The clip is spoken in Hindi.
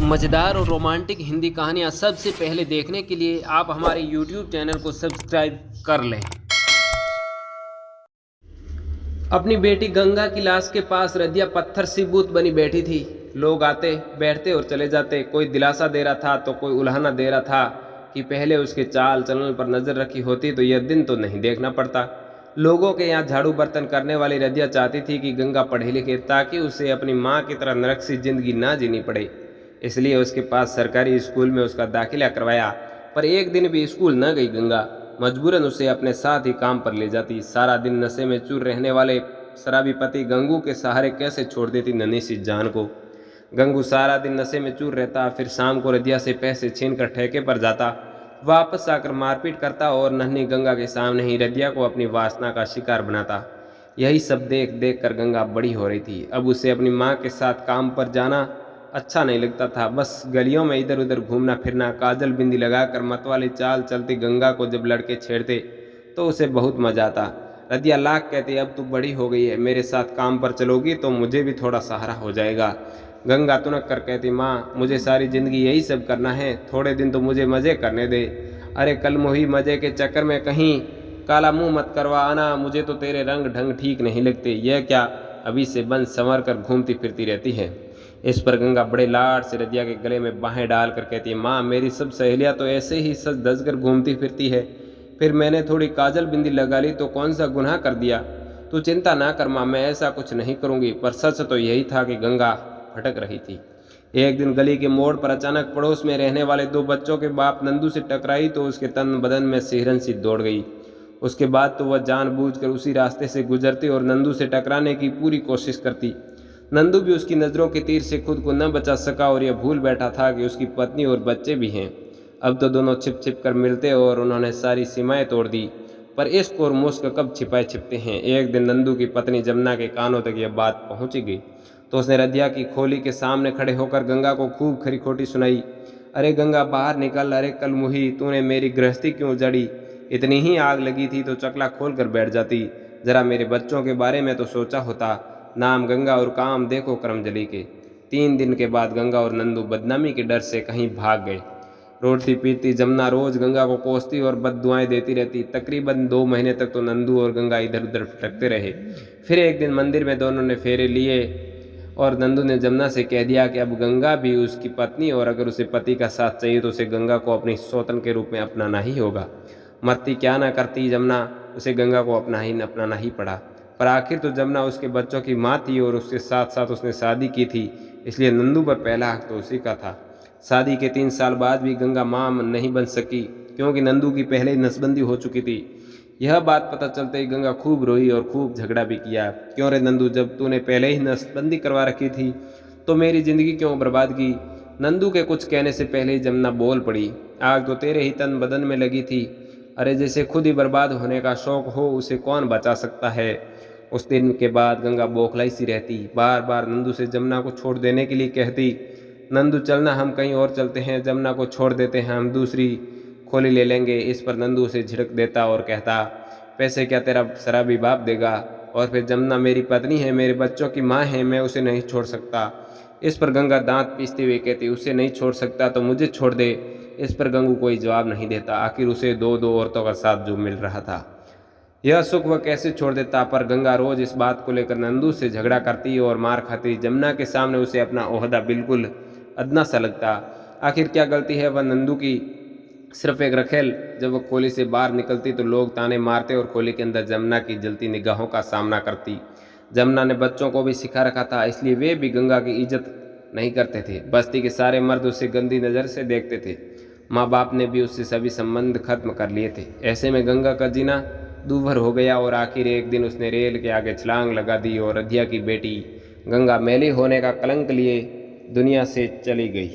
मज़ेदार और रोमांटिक हिंदी कहानियाँ सबसे पहले देखने के लिए आप हमारे YouTube चैनल को सब्सक्राइब कर लें। अपनी बेटी गंगा की लाश के पास रदिया पत्थर सी बूत बनी बैठी थी। लोग आते बैठते और चले जाते, कोई दिलासा दे रहा था तो कोई उल्हाना दे रहा था कि पहले उसके चाल चलन पर नज़र रखी होती तो यह दिन तो नहीं देखना पड़ता। लोगों के यहाँ झाड़ू बर्तन करने वाली रदिया चाहती थी कि गंगा पढ़े लिखे ताकि उसे अपनी माँ की तरह नरक सी जिंदगी ना जीनी पड़े। इसलिए उसके पास सरकारी स्कूल में उसका दाखिला करवाया। पर एक दिन भी स्कूल न गई गंगा। मजबूरन उसे अपने साथ ही काम पर ले जाती। सारा दिन नशे में चूर रहने वाले शराबी पति गंगू के सहारे कैसे छोड़ देती नन्ही सी जान को। गंगू सारा दिन नशे में चूर रहता, फिर शाम को रदिया से पैसे छीन कर ठेके पर जाता, वापस आकर मारपीट करता और नन्ही गंगा के सामने ही रदिया को अपनी वासना का शिकार बनाता। यही सब देख देख कर गंगा बड़ी हो रही थी। अब उसे अपनी माँ के साथ काम पर जाना अच्छा नहीं लगता था। बस गलियों में इधर उधर घूमना फिरना, काजल बिंदी लगाकर मतवाली चाल चलती गंगा को जब लड़के छेड़ते तो उसे बहुत मजा आता। रदिया लाख कहती, अब तू बड़ी हो गई है, मेरे साथ काम पर चलोगी तो मुझे भी थोड़ा सहारा हो जाएगा। गंगा तुनक कर कहती, माँ मुझे सारी ज़िंदगी यही सब करना है, थोड़े दिन तो मुझे मज़े करने दे। अरे कल मुही मज़े के चक्कर में कहीं काला मुंह मत करवा आना, मुझे तो तेरे रंग ढंग ठीक नहीं लगते। यह क्या अभी से बन संवर कर घूमती फिरती रहती है। इस पर गंगा बड़े लाड से रदिया के गले में बाहें डाल कर कहती है, माँ मेरी सब सहेलियाँ तो ऐसे ही सज धज कर घूमती फिरती है, फिर मैंने थोड़ी काजल बिंदी लगा ली तो कौन सा गुनाह कर दिया। तू चिंता ना कर माँ, मैं ऐसा कुछ नहीं करूँगी। पर सच तो यही था कि गंगा भटक रही थी। एक दिन गली के मोड़ पर अचानक पड़ोस में रहने वाले दो बच्चों के बाप नंदू से टकराई तो उसके तन बदन में सिहरन सी दौड़ गई। उसके बाद तो वह जानबूझकर उसी रास्ते से गुजरती और नंदू से टकराने की पूरी कोशिश करती। नंदू भी उसकी नज़रों के तीर से खुद को न बचा सका और यह भूल बैठा था कि उसकी पत्नी और बच्चे भी हैं। अब तो दोनों छिप छिप कर मिलते और उन्होंने सारी सीमाएं तोड़ दी। पर इश्क और मुश्क कब छिपाए छिपते हैं। एक दिन नंदू की पत्नी जमुना के कानों तक यह बात पहुंची गई तो उसने रदिया की खोली के सामने खड़े होकर गंगा को खूब खरी खोटी सुनाई। अरे गंगा बाहर निकल, अरे कल मुही तूने मेरी गृहस्थी क्यों उजाड़ी। इतनी ही आग लगी थी तो चकला खोल कर बैठ जाती, जरा मेरे बच्चों के बारे में तो सोचा होता। नाम गंगा और काम देखो करमजली के। 3 दिन के बाद गंगा और नंदू बदनामी के डर से कहीं भाग गए। रोटी पीती जमुना रोज गंगा को कोसती और बददुआएं देती रहती। तकरीबन 2 महीने तक तो नंदू और गंगा इधर उधर भटकते रहे। फिर एक दिन मंदिर में दोनों ने फेरे लिए और नंदू ने जमुना से कह दिया कि अब गंगा भी उसकी पत्नी और अगर उसे पति का साथ चाहिए तो उसे गंगा को अपनी सौतन के रूप में अपनाना ही होगा। मरती क्या ना करती जमुना, उसे गंगा को अपनाना ही पड़ा। पर आखिर तो जमुना उसके बच्चों की माँ थी और उसके साथ साथ उसने शादी की थी, इसलिए नंदू पर पहला हक तो उसी का था। शादी के 3 साल बाद भी गंगा माँ नहीं बन सकी क्योंकि नंदू की पहले ही नसबंदी हो चुकी थी। यह बात पता चलते ही गंगा खूब रोई और खूब झगड़ा भी किया। क्यों रे नंदू, जब तूने पहले ही नसबंदी करवा रखी थी तो मेरी ज़िंदगी क्यों बर्बाद की। नंदू के कुछ कहने से पहले ही जमुना बोल पड़ी, आग तो तेरे ही तन बदन में लगी थी। अरे जैसे खुद ही बर्बाद होने का शौक हो उसे कौन बचा सकता है। उस दिन के बाद गंगा बौखलाई सी रहती, बार बार नंदू से जमुना को छोड़ देने के लिए कहती। नंदू चलना, हम कहीं और चलते हैं, जमुना को छोड़ देते हैं, हम दूसरी खोली ले लेंगे। इस पर नंदू उसे झिड़क देता और कहता, पैसे क्या तेरा शराबी बाप देगा। और फिर जमुना मेरी पत्नी है, मेरे बच्चों की माँ है, मैं उसे नहीं छोड़ सकता। इस पर गंगा दांत पीसते हुए कहती, उसे नहीं छोड़ सकता तो मुझे छोड़ दे। इस पर गंगू कोई जवाब नहीं देता। आखिर उसे 2 औरतों का साथ जो मिल रहा था, यह सुख वह कैसे छोड़ देता। पर गंगा रोज इस बात को लेकर नंदू से झगड़ा करती और मार खाती। जमुना के सामने उसे अपना ओहदा बिल्कुल अदना सा लगता। आखिर क्या गलती है वह नंदू की, सिर्फ एक रखेल। जब वह खोली से बाहर निकलती तो लोग ताने मारते और खोली के अंदर जमुना की जलती निगाहों का सामना करती। जमुना ने बच्चों को भी सिखा रखा था, इसलिए वे भी गंगा की इज्जत नहीं करते थे। बस्ती के सारे मर्द उसे गंदी नज़र से देखते थे। माँ बाप ने भी उससे सभी संबंध खत्म कर लिए थे। ऐसे में गंगा का जीना दूभर हो गया और आखिर एक दिन उसने रेल के आगे छलांग लगा दी और रदिया की बेटी गंगा मैली होने का कलंक लिए दुनिया से चली गई।